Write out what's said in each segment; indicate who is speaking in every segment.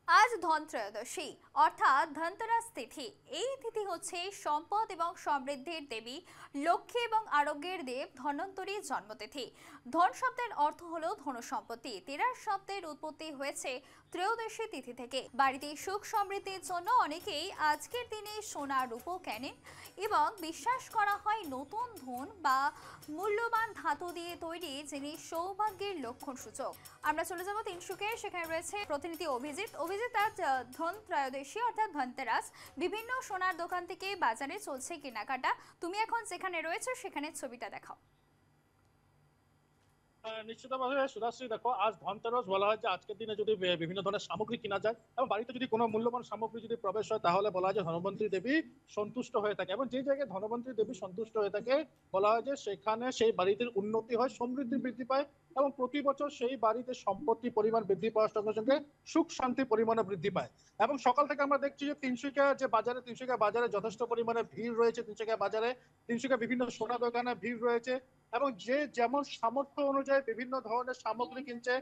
Speaker 1: আজ ধনত্রয়োদশী অর্থাৎ ধনতেরাস তিথি। এই তিথি হচ্ছে সম্পদ এবং সমৃদ্ধির দেবী লক্ষ্মী এবং আরোগ্যের দেব ধন্বন্তরীর জন্মতিথি। ধন শব্দের অর্থ হলো ধনসম্পত্তি। তেরাস শব্দের উৎপত্তি হয়েছে ত্রয়োদশী তিথি থেকে। বাড়িতে সুখ সমৃদ্ধির জন্য অনেকেই আজকের দিনে সোনা রূপো কেনেন এবং বিশ্বাস করা হয় নতুন ধন বা মূল্যবান ধাতু দিয়ে তৈরি জিনিস সৌভাগ্যের লক্ষণ সূচক। আমরা চলে যাব তিনসুকে, সেখানে রয়েছে প্রতিনিধি অভিজিৎ। অভিজিৎ, আজ ধন ত্রয়োদশী অর্থাৎ ধনতেরাস, বিভিন্ন সোনার দোকান থেকে বাজারে চলছে কেনাকাটা। তুমি এখন যেখানে রয়েছে সেখানে ছবিটা দেখাও।
Speaker 2: নিশ্চিতভাবে সুধাশ্রী, দেখো আজ ধনতেরস বলা হয় যে আজকের দিনে যদি বিভিন্ন ধরনের সামগ্রী কিনা যায় এবং বাড়িতে যদি কোনো মূল্যবান সামগ্রী যদি প্রবেশ হয় তাহলে বলা হয় যে ধনবন্তী দেবী সন্তুষ্ট হয়ে থাকে, এবং যে জায়গায় ধনবন্তী দেবী সন্তুষ্ট হয়ে থাকে বলা হয় যে সেখানে সেই বাড়িতে উন্নতি হয়, সমৃদ্ধি বৃদ্ধি পায় এবং প্রতি বছর সেই বাড়িতে সম্পত্তি পরিমাণ বৃদ্ধি পাওয়ার সঙ্গে সঙ্গে সুখ শান্তি পরিমাণও বৃদ্ধি পায়। এবং সকাল থেকে আমরা দেখছি যে তিনসুকিয়া বাজারে যথেষ্ট পরিমাণে ভিড় রয়েছে। তিনসুকিয়া বিভিন্ন সোনা দোকানে ভিড় রয়েছে এবং যে যেমন সামর্থ্য অনুযায়ী বিভিন্ন ধরনের সামগ্রী কিনছে।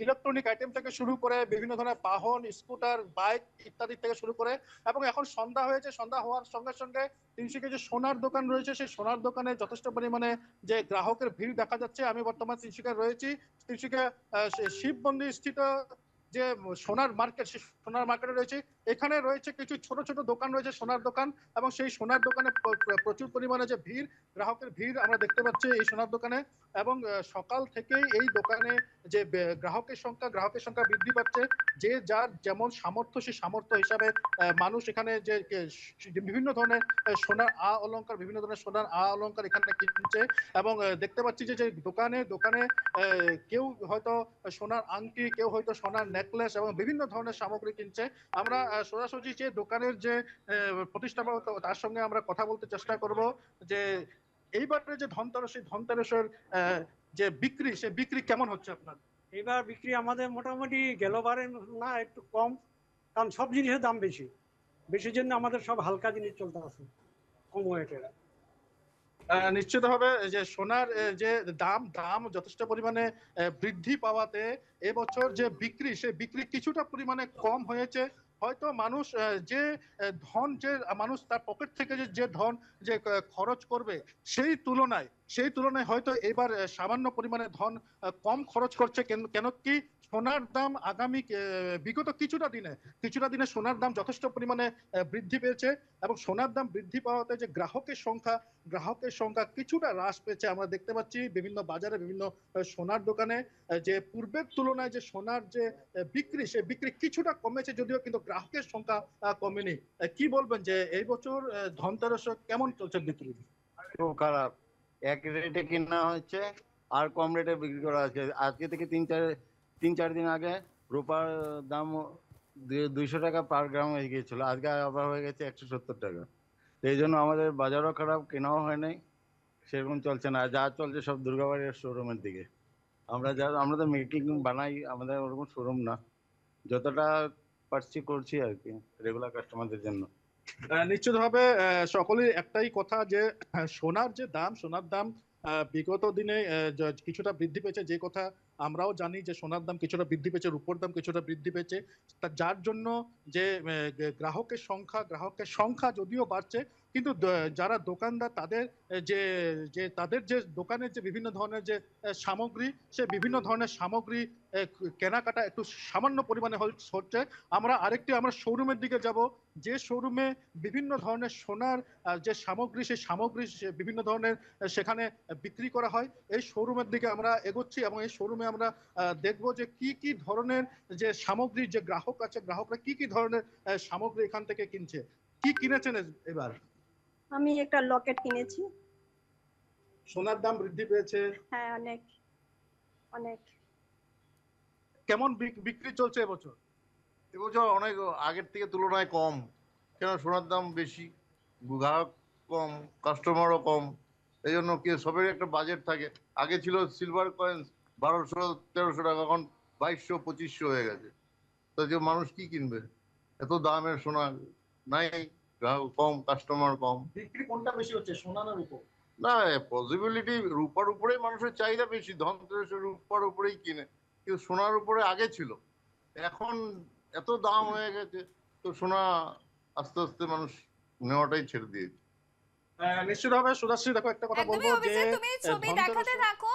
Speaker 2: ইলেকট্রনিক আইটেম থেকে শুরু করে বিভিন্ন ধরনের বাহন, স্কুটার, বাইক ইত্যাদি থেকে শুরু করে, এবং এখন সন্ধ্যা হয়েছে, সন্ধ্যা হওয়ার সঙ্গে সঙ্গে তিনসুকিয়া যে সোনার দোকান রয়েছে সেই সোনার দোকানে যথেষ্ট পরিমাণে যে গ্রাহকের ভিড় দেখা যাচ্ছে। আমি বর্তমান তিনসুকিয়া রয়েছি। তিনসুকিয়া শিব মন্দির স্থিত যে সোনার মার্কেট, সেই সোনার মার্কেটে রয়েছে। এখানে রয়েছে কিছু ছোট ছোট দোকান রয়েছে, সোনার দোকান, এবং সেই সোনার দোকানে প্রচুর পরিমাণে যে ভিড়, গ্রাহকের ভিড় আমরা দেখতে পাচ্ছি এই সোনার দোকানে। এবং সকাল থেকেই এই দোকানে যে গ্রাহকের সংখ্যা বৃদ্ধি পাচ্ছে। যে যার যেমন সামর্থ্য সেই সামর্থ্য হিসাবে মানুষ এখানে যে বিভিন্ন ধরনের সোনার অলংকার এখানে কিনছে। এবং দেখতে পাচ্ছি যে দোকানে দোকানে কেউ হয়তো সোনার আংটি, কেউ হয়তো সোনার নেকলেস এবং বিভিন্ন ধরনের সামগ্রী কিনছে। আমরা সোজাসুজি যে দোকানের যে প্রতিষ্ঠাতা তার সঙ্গে আমরা কথা বলতে চেষ্টা করব যে এইবারে যে ধনতেরস, সেই ধনতেরসের যে বিক্রি, সে বিক্রি কেমন হচ্ছে আপনার?
Speaker 3: এবার বিক্রি আমাদের মোটামুটি গেলবারে না একটু কম, কারণ সব জিনিসের দাম বেশি। বেশির জন্য আমাদের সব হালকা জিনিস চলতে আছে, কম ওয়েটের।
Speaker 2: নিশ্চিতভাবে যে সোনার যে দাম দাম যথেষ্ট পরিমাণে বৃদ্ধি পাওয়াতে এবছর যে বিক্রি, সে বিক্রি কিছুটা পরিমাণে কম হয়েছে। হয়তো মানুষ যে মানুষ তার পকেট থেকে যে ধন যে খরচ করবে সেই তুলনায় হয়তো এবার সামান্য পরিমাণে ধন কম খরচ করছে। কেন কি সোনার দাম বিগত কিছুটা দিনে সোনার দাম যথেষ্ট পরিমাণে বৃদ্ধি পেয়েছে, এবং সোনার দাম বৃদ্ধি পাওয়াতে যে গ্রাহকের সংখ্যা কিছুটা হ্রাস পেয়েছে। আমরা দেখতে পাচ্ছি বিভিন্ন বাজারে, বিভিন্ন সোনার দোকানে যে পূর্বের তুলনায় যে সোনার যে বিক্রি, সে বিক্রি কিছুটা কমেছে যদিও, কিন্তু গ্রাহকের সংখ্যা কমেনি। কি বলবেন যে এই বছর ধনতেরস কেমন চলছে বিক্রি?
Speaker 4: খুব খারাপ। এক রেটে কেনা হচ্ছে আর কম রেটে বিক্রি করা হচ্ছে। আজকে থেকে তিন চার দিন আগে রূপার দাম 200 টাকা পার গ্রাম হয়ে গিয়েছিল, আজকে আবার হয়ে গেছে 170 টাকা। এই জন্য আমাদের বাজারও খারাপ, কেনাও হয় নাই, সেরকম চলছে না। যা চলছে সব দুর্গাবাড়ির শোরুমের দিকে। আমরা তো মেকিং বানাই, আমাদের ওরকম শোরুম না। যতটা পারছি করছি আর কি, রেগুলার কাস্টমারদের জন্য।
Speaker 2: নিশ্চিতভাবে সকলের একটাই কথা যে সোনার দাম বিগত দিনে কিছুটা বৃদ্ধি পেয়েছে। যে কথা আমরাও জানি যে সোনার দাম কিছুটা বৃদ্ধি পেয়েছে, রূপোর দাম কিছুটা বৃদ্ধি পেয়েছে। যার জন্য যে গ্রাহকের সংখ্যা যদিও বাড়ছে, কিন্তু যারা দোকানদার তাদের যে তাদের যে দোকানের যে বিভিন্ন ধরনের যে সামগ্রী, সে বিভিন্ন ধরনের সামগ্রী কেনাকাটা একটু সামান্য পরিমাণে হচ্ছে। আমরা শোরুমের দিকে যাব, যে শোরুমে বিভিন্ন ধরনের সোনার যে সামগ্রী, সেই সামগ্রী বিভিন্ন ধরনের সেখানে বিক্রি করা হয়। এই শোরুমের দিকে আমরা এগোচ্ছি এবং এই শোরুমে আমরা দেখবো যে কি কি ধরনের যে সামগ্রী, যে গ্রাহকরা কি কি ধরনের সামগ্রী এখান থেকে কিনছে। কি কিনেছেন এবার?
Speaker 5: আমি একটা লকেট কিনেছি।
Speaker 2: সোনার দাম বৃদ্ধি পেয়েছে।
Speaker 5: হ্যাঁ, অনেক অনেক।
Speaker 2: কেমন বিক্রি চলছে এবছর?
Speaker 4: এবছর অনেক আগের থেকে তুলনায় কম, কেন সোনার দাম বেশি, গ্রাহক কম, কাস্টমারও কম। এই জন্য কি সবের একটা বাজেট থাকে। আগে ছিল সিলভার কয়েন্স 1200-1300 টাকা, এখন 2200-2500 হয়ে গেছে। তো যে মানুষ কি কিনবে? এত দামের সোনা নাই, গ্রাহক কম, কাস্টমার কম।
Speaker 2: বিক্রি কোনটা বেশি হচ্ছে, সোনা না রূপো?
Speaker 4: না, পসিবিলিটি রূপার উপরেই মানুষের চাহিদা বেশি, ধনতেরসের রূপার উপরেই কিনে, কিন্তু সোনার উপরে আগে ছিল। এখন
Speaker 6: এত দাম হয়ে গেছে, তো সোনা আস্তে আস্তে মানুষ নেওয়াটাই ছেড়ে দিয়েছে।
Speaker 2: নিশ্চিতভাবে সুধাশ্রী দেখো একটা কথা
Speaker 1: একদমই
Speaker 2: বলবো যে
Speaker 1: অভিজিৎ, তুমি ছবি
Speaker 2: ধনতেরস
Speaker 1: দেখাতে থাকো।